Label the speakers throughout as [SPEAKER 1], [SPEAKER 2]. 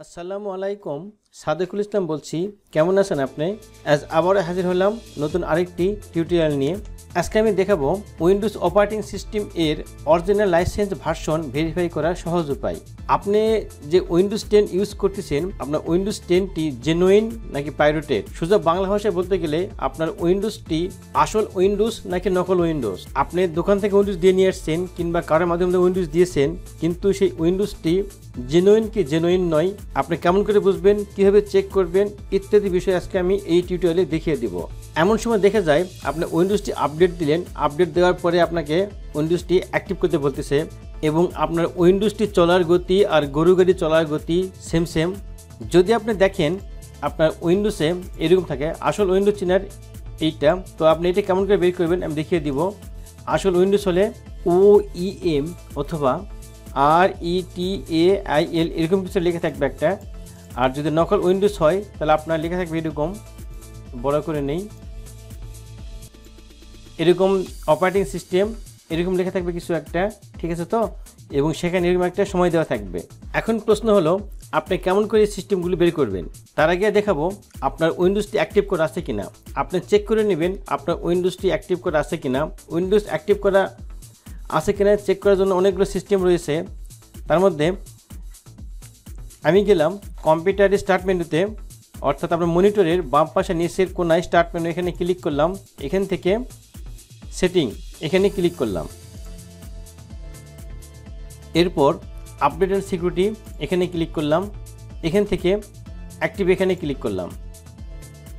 [SPEAKER 1] আসসালামু আলাইকুম, সাদেকুল ইসলাম বলছি। কেমন আছেন আপনি? আজ আবারও হাজির হলাম নতুন আরেকটি টিউটোরিয়াল নিয়ে। আজকে আমি দেখাবো উইন্ডোজ অপারেটিং সিস্টেম এর অরিজিনাল লাইসেন্স ভার্সন ভেরিফাই করার সহজ উপায়। আপনি যে উইন্ডোজ 10 ইউজ করতেছেন, আপনার উইন্ডোজ 10টি জেনুইন নাকি পাইরেটেড? সোজা বাংলা ভাষায় বলতে গেলে আপনার উইন্ডোজটি আসল উইন্ডোজ নাকি নকল উইন্ডোজ। আপনি দোকান থেকে উইন্ডোজ দিয়ে নিয়ে আসছেন কিংবা কারোর মাধ্যমে উইন্ডোজ দিয়েছেন, কিন্তু সেই উইন্ডোজটি জেনুইন কি জেনুইন নয়, আপনি কেমন করে বুঝবেন, কিভাবে চেক করবেন, ইত্যাদি বিষয় আজকে আমি এই টিউটোরিয়ালে দেখিয়ে দিব। এমন সময় দেখা যায় আপনি উইন্ডোজটি আপডেট দিলেন, আপডেট দেওয়ার পরে আপনাকে উইন্ডোজটি অ্যাক্টিভ করতে বলতেছে এবং আপনার উইন্ডোজটি চলার গতি আর গরু গাড়ি চলার গতি সেম। যদি আপনি দেখেন আপনার উইন্ডোজে এরকম থাকে, আসল উইন্ডোজ চেনার এইটা, তো আপনি এটা কেমন করে বের করবেন আমি দেখিয়ে দিব। আসল উইন্ডোজ হলে OEM অথবা RETAIL এরকম কিছু লেখা থাকবে একটা। আর যদি নকল উইন্ডোজ হয় তাহলে আপনার লেখা থাকবে এরকম, বড় করে নেই, এরকম অপারেটিং সিস্টেম এরকম লেখা থাকবে কিছু একটা, ঠিক আছে তো? এবং সেখানে এরকম একটা সময় দেওয়া থাকবে। এখন প্রশ্ন হলো আপনি কেমন করে সিস্টেমগুলো বের করবেন। তার আগে দেখাবো আপনার উইন্ডোজটি অ্যাক্টিভ করা আছে কিনা। আপনি চেক করে নেবেন আপনার উইন্ডোজটি অ্যাক্টিভ করা আছে কিনা। উইন্ডোজ অ্যাক্টিভ করা আছে কিনা চেক করার জন্য অনেকগুলো সিস্টেম রয়েছে। তার মধ্যে আমি গেলাম কম্পিউটারের স্টার্ট মেনুতে, অর্থাৎ আপনার মনিটরের বাম পাশে নিচের কোনায় স্টার্ট মেনু, এখানে ক্লিক করলাম। এখান থেকে সেটিং এখানে ক্লিক করলাম। এরপর আপডেট অ্যান্ড সিকিউরিটি এখানে ক্লিক করলাম। এখান থেকে অ্যাক্টিভ এখানে ক্লিক করলাম।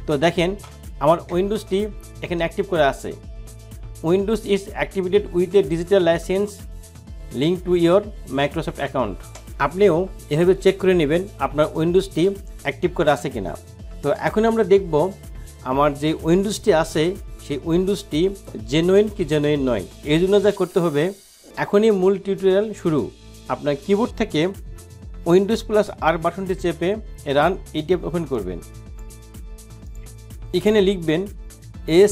[SPEAKER 1] তো দেখেন আমার উইন্ডোজটি এখানে অ্যাক্টিভ করা আছে। Windows is activated with a digital licence link to your Microsoft account. আপনিও এভাবে চেক করে নেবেন আপনার উইন্ডোজটি অ্যাক্টিভ করা আছে কিনা। তো এখন আমরা দেখব আমার যে উইন্ডোজটি আছে সেই উইন্ডোজটি জেনুইন কি জেনুইন নয়। এই জন্য যা করতে হবে, এখনই মূল টিউটোরিয়াল শুরু। আপনার কিবোর্ড থেকে উইন্ডোজ প্লাস আর বাটনটি চেপে রান এটি ওপেন করবেন। এখানে লিখবেন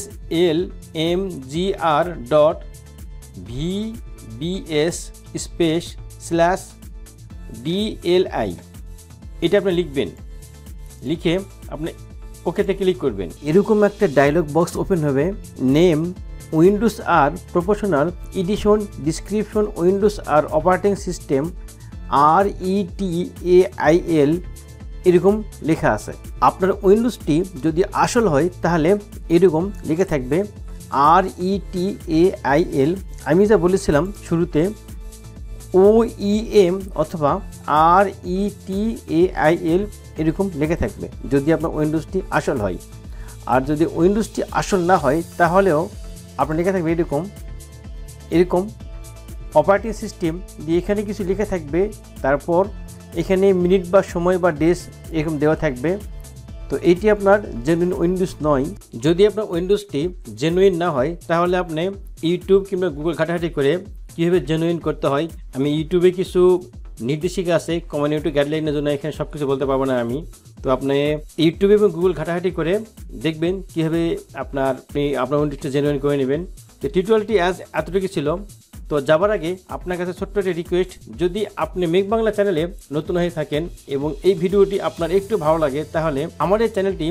[SPEAKER 1] slmgr.vbs/DLI, এটা আপনি লিখবেন। লিখে আপনি ওকেতে ক্লিক করবেন। এরকম একটা ডায়লগ বক্স ওপেন হবে। নেম উইন্ডোজ আর প্রফেশনাল এডিশন, ডিসক্রিপশন উইন্ডোজ আর অপারেটিং সিস্টেম RETAIL এরকম লেখা আছে। আপনার উইন্ডোজটি যদি আসল হয় তাহলে এরকম লেখা থাকবে RETAIL। আমি যা বলেছিলাম শুরুতে, OEM অথবা RETAIL এরকম লেখা থাকবে যদি আপনার উইন্ডোজটি আসল হয়। আর যদি উইন্ডোজটি আসল না হয় তাহলেও আপনার লেখা থাকবে এরকম অপারেটিং সিস্টেম দিয়ে এখানে কিছু লেখা থাকবে। তারপর এখানে মিনিট বা সময় বা ডেজ এরকম দেওয়া থাকবে। তো এইটি আপনার জেনুইন উইন্ডোজ নয়। যদি আপনার উইন্ডোজটি জেনুইন না হয় তাহলে আপনি ইউটিউব কিংবা গুগল ঘাটাঘাটি করে কীভাবে জেনুইন করতে হয়, আমি ইউটিউবে কিছু নির্দেশিকা আছে, কমিউনিটি গাইডলাইনের জন্য এখানে সব কিছু বলতে পারবো না আমি। তো আপনি ইউটিউবে এবং গুগল ঘাটাঘাটি করে দেখবেন কীভাবে আপনার উইন্ডোজটা জেনুইন করে নেবেন। তো টিউটোরিয়ালটি আজ এতটুকু ছিল। তো যাবার আগে আপনার কাছে ছোট্ট একটি রিকোয়েস্ট, যদি আপনি মেঘ বাংলা চ্যানেলে নতুন হয়ে থাকেন এবং এই ভিডিওটি আপনার একটু ভালো লাগে তাহলে আমাদের চ্যানেলটি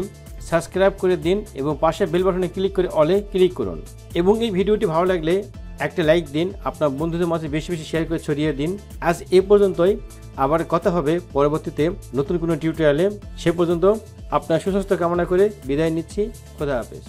[SPEAKER 1] সাবস্ক্রাইব করে দিন এবং পাশে বেল বাটনে ক্লিক করে অলে ক্লিক করুন। এবং এই ভিডিওটি ভালো লাগলে একটা লাইক দিন, আপনার বন্ধুদের মাঝে বেশি বেশি শেয়ার করে ছড়িয়ে দিন। আজ এই পর্যন্তই, আবার কথা হবে পরবর্তীতে নতুন কোনো টিউটোরিয়ালে। সে পর্যন্ত আপনার সুস্বাস্থ্য কামনা করে বিদায় নিচ্ছি। খোদা হাফেজ।